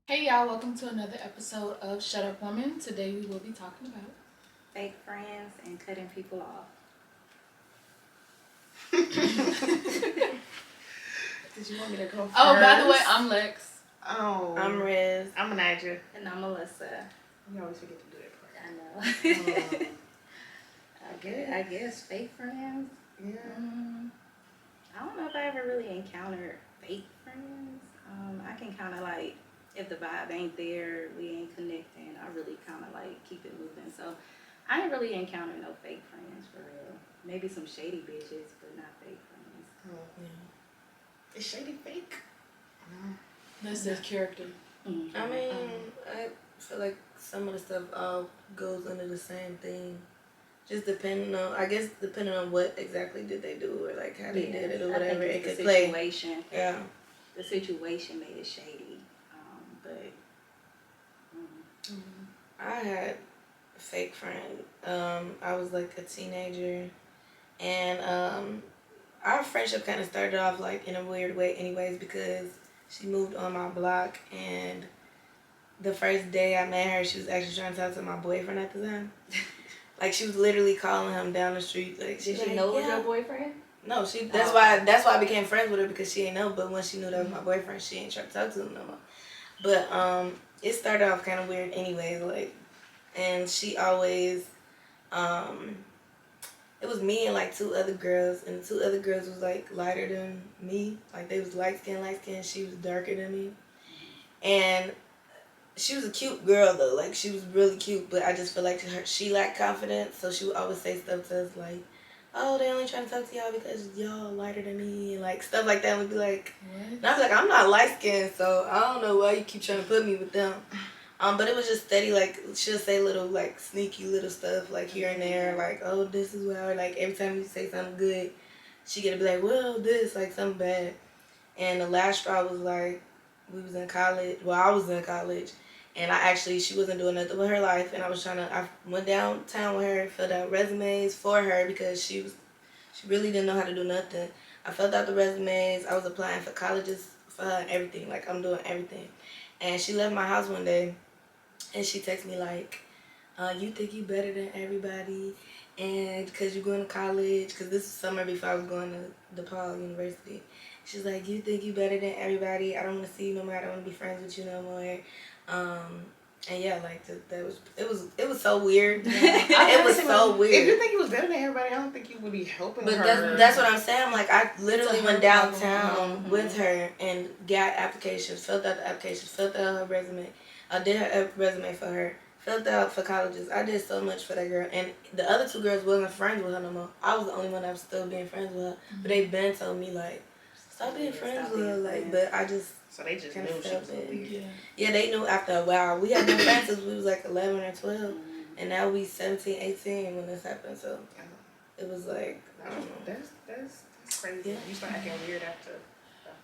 Hey y'all, welcome to another episode of Shut Up Woman. Today we will be talking about Fake friends and cutting people off. Did you want me to go first? Oh, by the way, I'm Lex. Oh. I'm Riz. I'm Nigel. And I'm Melissa. You always forget to do that part. I know. I guess fake friends. Yeah. I don't know if I ever really encountered fake friends. I can kind of like, if the vibe ain't there, we ain't connecting, I really kind of like keep it moving. So I ain't really encountered no fake friends for real. Maybe some shady bitches, but not fake friends. Oh, yeah. Is Shady fake? No. This is character. Mm-hmm. I mean, I feel like some of the stuff all goes under the same thing. Just depending on what exactly did they do or like how they did it or whatever, it could play. Situation. Yeah. The situation made it shady. But I had a fake friend. I was like a teenager, and our friendship kind of started off like in a weird way, anyways, because she moved on my block, and the first day I met her, she was actually trying to talk to my boyfriend at the time. Like she was literally calling him down the street. Like did she know it was your boyfriend? No, that's why I became friends with her, because she ain't know. But once she knew that was my boyfriend, she ain't try to talk to him no more. But it started off kind of weird, anyways. Like, and she always, it was me and like two other girls, and the two other girls was like lighter than me. Like they was light skin. She was darker than me, and she was a cute girl though. Like she was really cute, but I just feel like she lacked confidence, so she would always say stuff to us like, "Oh, they only trying to talk to y'all because y'all lighter than me," and like stuff like that. And we'd be like, What? and I was like, "I'm not light skinned, so I don't know why you keep trying to put me with them." But it was just steady. Like she'll say little like sneaky little stuff like here and there, like, "Oh, this is why." Like every time you say something good, she get to be like, "Well, this like something bad." And the last straw was like, we was in college. Well, I was in college. And she wasn't doing nothing with her life, and I went downtown with her, filled out resumes for her because she really didn't know how to do nothing. I filled out the resumes, I was applying for colleges for her and everything, like I'm doing everything. And she left my house one day, and she texted me like, you think you better than everybody, and because you're going to college, because this was summer before I was going to DePaul University. She's like, you think you better than everybody, I don't want to see you no more, I don't want to be friends with you no more. And yeah, like it was so weird. It was so weird. If you think he was better than everybody, I don't think you would be helping but her. That's what I'm saying. Like I literally went downtown Mm-hmm. with her and got applications, filled out the applications, filled out her resume. I did her resume for her, filled out for colleges. I did so much for that girl, and the other two girls wasn't friends with her no more. I was the only one that was still being friends with her. Mm-hmm. But they been told me like, stop being friends with her. Like, but I just. So they just knew kinda she felt was so it. weird. Yeah, they knew after a while. We had been friends since we was like 11 or 12. And now we 17, 18 when this happened. So it was like, I don't know. That's crazy. Yeah. You start acting weird after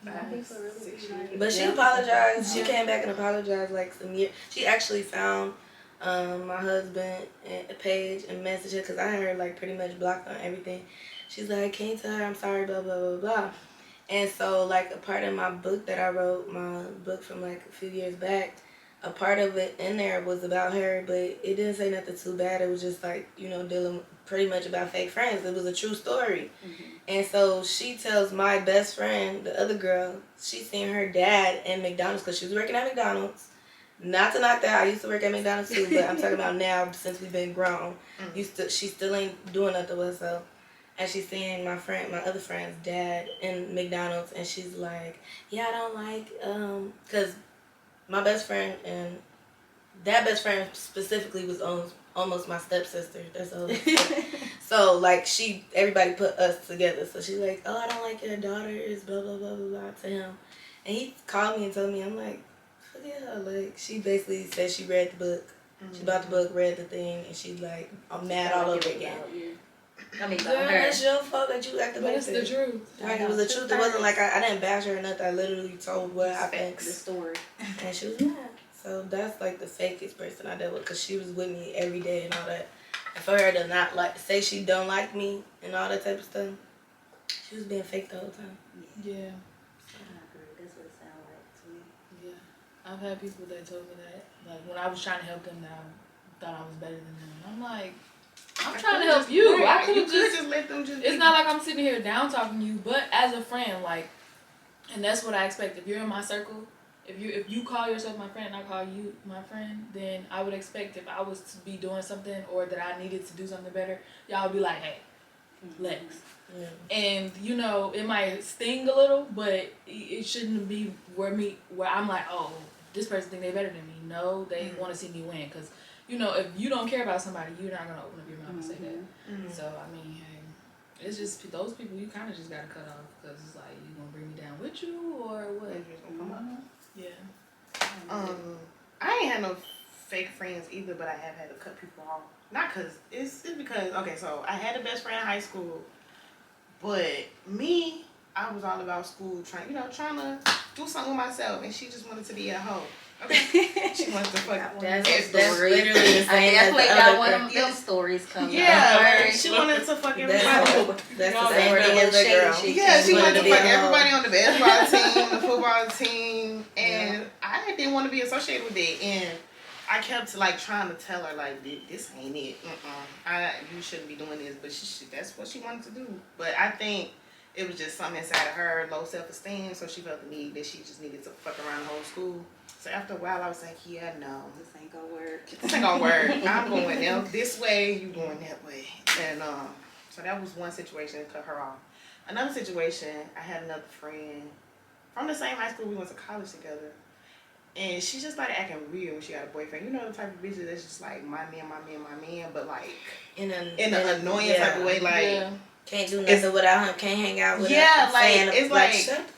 Some people really 6 be years. like- But she Yeah. apologized. She came back and apologized like some years. She actually found my husband page and messaged her, because I had her like pretty much blocked on everything. She's like, can you tell her I'm sorry, blah, blah, blah, blah. And so, like, a part of my book that I wrote, my book from, like, a few years back, a part of it in there was about her, but it didn't say nothing too bad. It was just, like, dealing pretty much about fake friends. It was a true story. Mm-hmm. And so she tells my best friend, the other girl, she seen her dad in McDonald's because she was working at McDonald's. Not to knock that, I used to work at McDonald's too, but I'm talking about now since we've been grown. She still ain't doing nothing with herself. And she's seeing my other friend's dad in McDonald's, and she's like, yeah, I don't like, because my best friend and that best friend specifically was almost my stepsister. That's all. So, like, everybody put us together. So she's like, oh, I don't like your daughter is blah, blah, blah, blah, blah to him. And he called me and told me, I'm like, forget her. Like, she basically said she read the book. She bought the book, read the thing, and she's like, I'm mad all over again. I mean, Girl, that's your fault that you acted But like it's that. the truth. Right, it was the truth. It wasn't like I didn't bash her or nothing. I literally told what happened. The story. And she was mad. So that's like the fakest person I dealt with, because she was with me every day and all that. And for her to not say she don't like me and all that type of stuff, she was being fake the whole time. Yeah. I agree. That's what it sounds like to me. Yeah. I've had people that told me that, like when I was trying to help them, that I thought I was better than them. And I'm like, I'm trying to help you. Right, I could have just let them just. It's not like I'm sitting here down talking to you, but as a friend, like, and that's what I expect. If you're in my circle, if you call yourself my friend and I call you my friend, then I would expect if I was to be doing something or that I needed to do something better, y'all would be like, hey, Lex. Yeah. And you know, it might sting a little, but it shouldn't be where I'm like, oh, this person think they better than me. No, they want to see me win, because you know, if you don't care about somebody, you're not gonna open up your mouth and say that. So I mean, hey, it's just those people you kind of just gotta cut off, because it's like, you gonna bring me down with you or what? Yeah. I ain't had no fake friends either, but I have had to cut people off. Not cause it's because okay, so I had a best friend in high school, but me, I was all about school, trying to do something with myself, and she just wanted to be a hoe. Okay, she wanted to fuck. That's literally the I same as definitely the got other one girl. of them stories coming. Yeah, she wanted to fuck everybody. That's the same thing as the girl. Yeah, she wanted to be fuck a hoe. everybody on the basketball team, the football team, and I didn't want to be associated with it. And I kept like trying to tell her like, this ain't it. You shouldn't be doing this, but that's what she wanted to do. But I think it was just something inside of her, low self-esteem, so she felt the need that she just needed to fuck around the whole school. So after a while, I was like, yeah, no. This ain't gonna work. This ain't gonna work. I'm going this way, you going that way. And so that was one situation that cut her off. Another situation, I had another friend from the same high school, we went to college together. And she just started acting weird when she got a boyfriend. You know the type of bitch that's just like, my man, but like in an annoying type of way, like can't do nothing without him, can't hang out with him. Yeah, like it's like,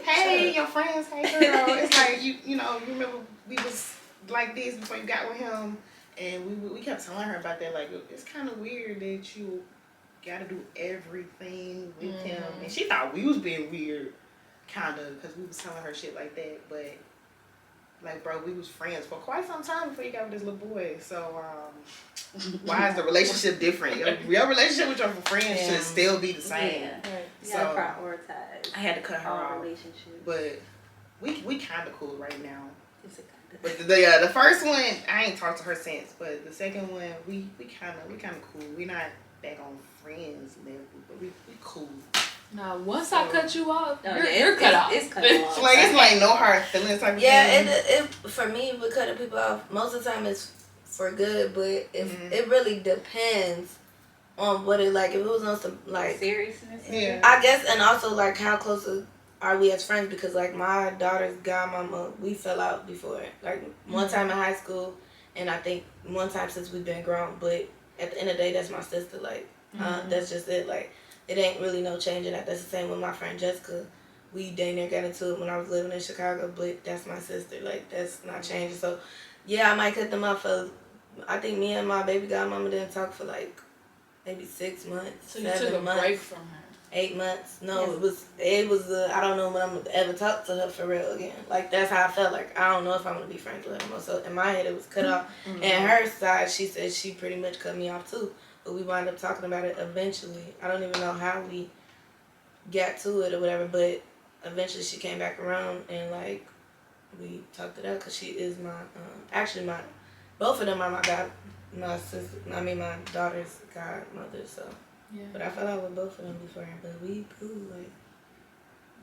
hey, shut your friends, hey girl. It's like you remember we was like this before you got with him, and we kept telling her about that. Like, it's kind of weird that you got to do everything with him, and she thought we was being weird, kind of, because we was telling her shit like that, but. Like, bro, we was friends for quite some time before you got with this little boy. So, why is the relationship different? Your relationship with your friends should still be the same. Yeah. You So, gotta prioritize. I had to cut her off. Relationships. But we kind of cool right now. It's a kind of. But the first one, I ain't talked to her since. But the second one, we kind of cool. We not back on friends level, but we cool. Now, once I cut you off, No, you're cut off. It's cut off. Like, it's like no hard feelings type of thing. it for me with cutting people off, most of the time it's for good, but if it really depends on what it like. If it was on some like seriousness, I guess, and also like how close are we as friends? Because like my daughter's godmama, we fell out before, like one time in high school, and I think one time since we've been grown. But at the end of the day, that's my sister. Like that's just it. Like. It ain't really no changing that. That's the same with my friend Jessica. We dang near got into it when I was living in Chicago, but that's my sister. Like, that's not changing. So, yeah, I might cut them off for, I think me and my baby godmama didn't talk for like maybe 6 months, So you 7 took a months. break from her. 8 months. No, it was I don't know when I'm gonna ever talk to her for real again. Like, that's how I felt. Like, I don't know if I'm gonna be friends with her anymore. So in my head, it was cut off. And her side, she said she pretty much cut me off too. But we wound up talking about it eventually. I don't even know how we got to it or whatever, but eventually she came back around and like we talked it out, because she is my both of them are my sister. I mean my daughter's godmother. So but I fell out with both of them before, but we cool like.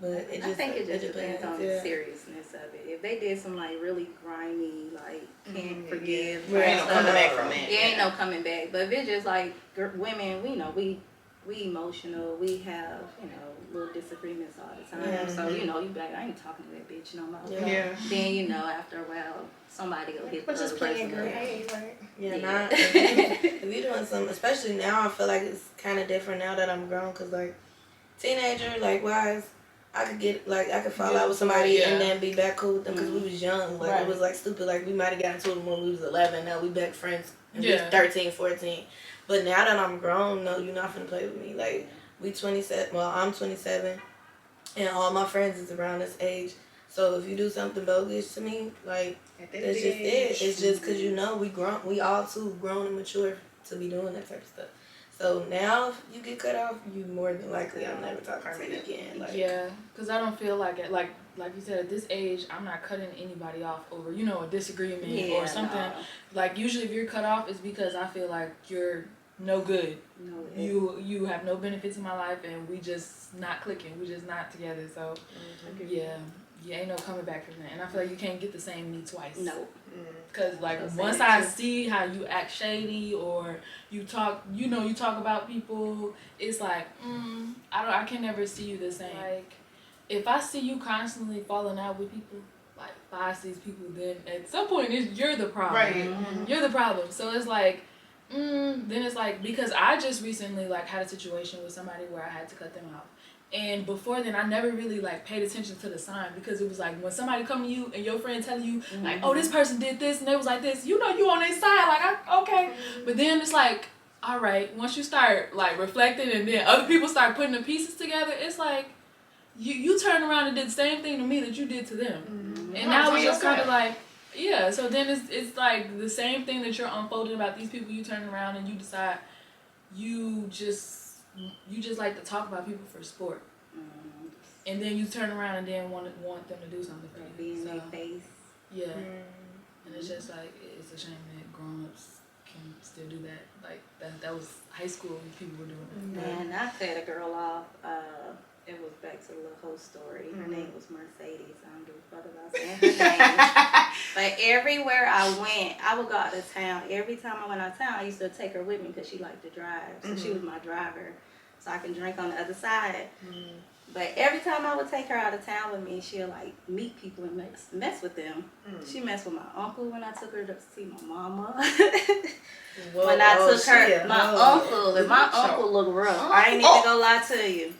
But I think it just depends on the seriousness of it. If they did some like really grimy, like can't forgive, ain't no coming back from that. Ain't no coming back. But if it's just like women, we emotional. We have little disagreements all the time. Yeah. So you be like, I ain't talking to that bitch no more. Yeah. Then after a while, somebody will hit the But just other playing person. good. Hey, right? Yeah, if you're doing something, especially now, I feel like it's kind of different now that I'm grown, because like teenager, like wise. I could fall out with somebody and then be back cool with them, because we was young. Like, it was like stupid. Like, we might have gotten to it when we was 11. Now we back friends and we was 13, 14. But now that I'm grown, no, you're not finna play with me. Like, we 27. Well, I'm 27. And all my friends is around this age. So if you do something bogus to me, like, that's just it. It's just because we all too grown and mature to be doing that type of stuff. So now, if you get cut off, you more than likely I'm never talking to you again. Like, Yeah, because I don't feel like it. Like you said, at this age, I'm not cutting anybody off over, a disagreement or something. No. Like, usually if you're cut off, it's because I feel like you're no good. No, You have no benefits in my life, and we just not clicking. We just not together. So, yeah, ain't no coming back from that. And I feel like you can't get the same me twice. no. Cause like I'll say once that I too. see how you act shady or you talk, you talk about people, it's like, I can never see you the same. Like, if I see you constantly falling out with people, like if I see these people, then at some point you're the problem. Right. Mm-hmm. You're the problem. So it's like, then it's like, because I just recently like had a situation with somebody where I had to cut them off. And before then, I never really like paid attention to the sign, because it was like when somebody come to you and your friend telling you like, oh, this person did this and they was like this, you on their side, like, okay. But then it's like, all right, once you start like reflecting and then other people start putting the pieces together, it's like you turn around and did the same thing to me that you did to them. And now it's just kind of like, yeah. So then it's like the same thing that you're unfolding about these people. You turn around and you decide you just like to talk about people for sport. And then you turn around and then want them to do something for Be you. in So, their face. yeah. And it's just like, it's a shame that grown-ups can still do that. Like, that was high school when people were doing that. Man, I cut a girl off. It was back to the little whole story. Her name was Mercedes. I don't give a fuck about saying her name. But everywhere I went, I would go out of town. Every time I went out of town, I used to take her with me because she liked to drive. So she was my driver. So I can drink on the other side. But every time I would take her out of town with me, she'll like meet people and mess with them. She messed with my uncle when I took her to see my mama. When I took her, my uncle, and my uncle looked rough. I ain't even gonna lie to you.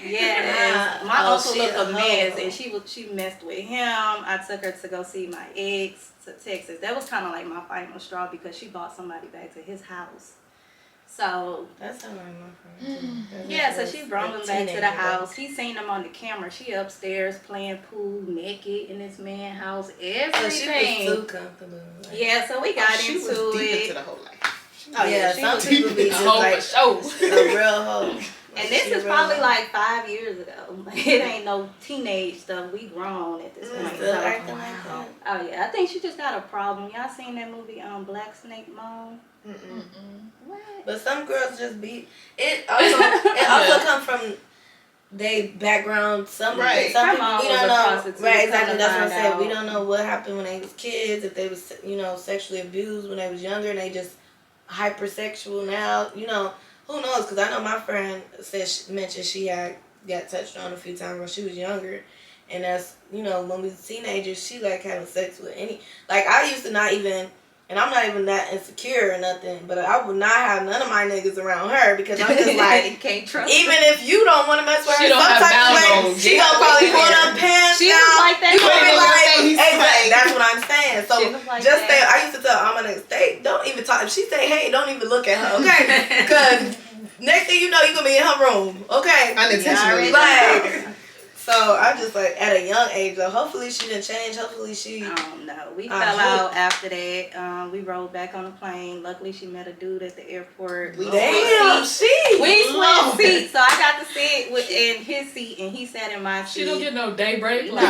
Yeah, my uncle looked a mess, and she messed with him. I took her to go see my ex to Texas. That was kind of like my final straw, because she bought somebody back to his house. So That's how my friend too. yeah, so she brought him back to the house. He seen them on the camera. She upstairs playing pool naked in this man's house. Everything. So she was too comfortable. Like, Yeah, so we got She into was deep it. into the whole life. Oh yeah, some she was. people be just Oh, like for sure. a real hoe. And this is probably like 5 years ago. It ain't no teenage stuff. We grown at this point. Still So, acting like that. oh yeah, I think she just got a problem. Y'all seen that movie Black Snake Moan? What? But some girls just be it. Also come from they background. Some Right. some Her people mom we was don't a know. prostitute, Right, exactly. come to That's what I'm find saying. out. We don't know what happened when they was kids. If they was sexually abused when they was younger, and they just hypersexual now. Who knows? Because I know my friend mentioned she had got touched on a few times when she was younger. And that's, when we was teenagers, she like having sex with I used to not even, and I'm not even that insecure or nothing, but I would not have none of my niggas around her, because I'm just like, Can't trust even if you don't want to mess with She her, don't some have type of way, boundaries. she gonna probably pull them pants She down. was like that. You gonna be Put it on like, your face, exactly. like- That's what I'm saying. So She was like just that. stay. I used to tell all my niggas, don't even talk. If she say hey, don't even look at her, okay? Because next thing you know, you gonna be in her room, okay? Unintentionally. Like, so I just like at a young age though. Hopefully she didn't change. Hopefully she. I don't know. We I fell hope. out after that. We rode back on the plane. Luckily, she met a dude at the airport. Damn, she. We Lord. switched seats, so I got to sit in his seat, and he sat in my seat. She don't get no day break. no.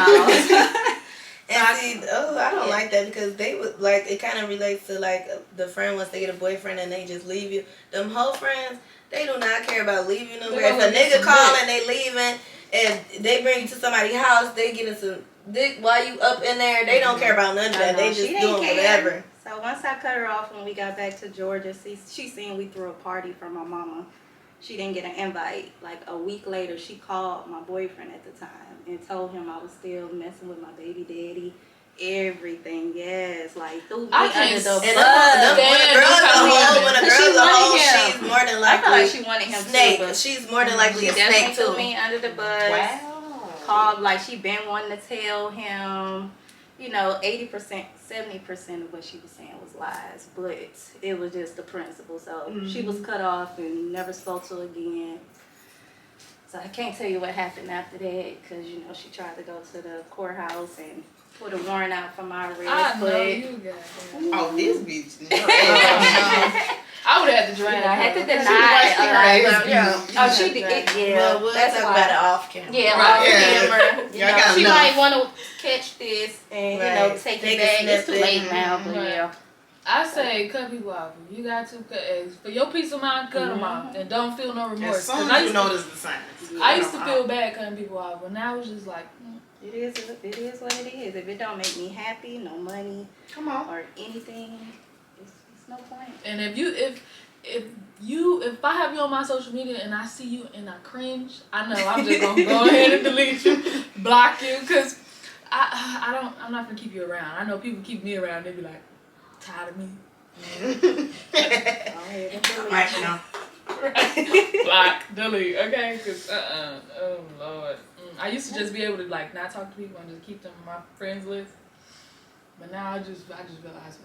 And see, I don't like that, because they would like it kind of relates to like the friend once they get a boyfriend and they just leave you. Them whole friends, they do not care about leaving you. They If a gonna get nigga some call dick. and they leaving and they bring you to somebody's house, they getting some dick while you up in there. They don't care about none of that. No, They she just didn't doing care. whatever. So once I cut her off when we got back to Georgia, she seen we threw a party for my mama. She didn't get an invite. Like a week later, she called my boyfriend at the time and told him I was still messing with my baby daddy. Everything, yes, like threw me I under can't the And bus. when a girl's a hoe, when a Cause she girl's a hoe, wanted him. she's more than I felt like likely she wanted him snake. too, but She's more than likely she a snake definitely too. threw me under the bus. Wow. Called like she been wanting to tell him. 80%, 70% of what she was saying was lies, but it was just the principle. So she was cut off and never spoke to her again. So I can't tell you what happened after that because, you know, she tried to go to the courthouse and put a warrant out for my arrest. I know but you got that. Oh, this bitch. No. I would have had to You drag know, I had to her. deny a lot of Yeah. Oh, she did. Yeah, Well, we'll that's talk why. about it off camera. Yeah, Right. off Yeah. camera. You Y'all know, got she enough. might want to catch this and you know Right. take Take it a back. It's too snippet. late now, but Right. yeah. I say cut people off. If you got to cut for your peace of mind, cut them off and don't feel no remorse. As soon 'Cause I as you used to- notice the signs. I used to feel bad cutting people off, but now it's just like, It is what it is. If it don't make me happy, no money Come on. or anything, it's no point. and if I have you on my social media and I see you and I cringe, I know I'm just gonna go ahead and delete you, block you, cause I'm not gonna keep you around. I know people keep me around, they be like, tired of me. Go ahead and delete Right it. now. Block, delete, okay? Cause oh Lord. I used to just be able to like not talk to people and just keep them on my friends list. But now I just realized,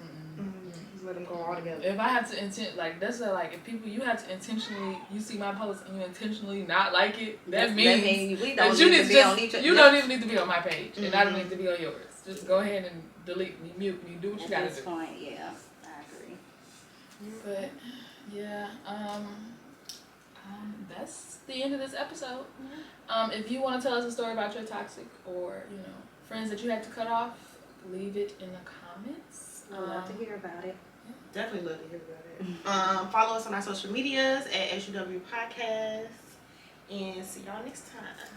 Just let them go all together. if I have to if people, you have to intentionally, you see my post and you intentionally not like it, that means we that don't you need need to to be on each just, other. you don't even need to be on my page, and I don't need to be on yours. Just go ahead and delete me, mute me, do what you At gotta this do. point, yeah, I agree. But yeah, that's the end of this episode. If you want to tell us a story about your toxic or friends that you had to cut off, leave it in the comments. I'd love to hear about it. Definitely love to hear about it. Follow us on our social medias at SUW Podcast. And see y'all next time.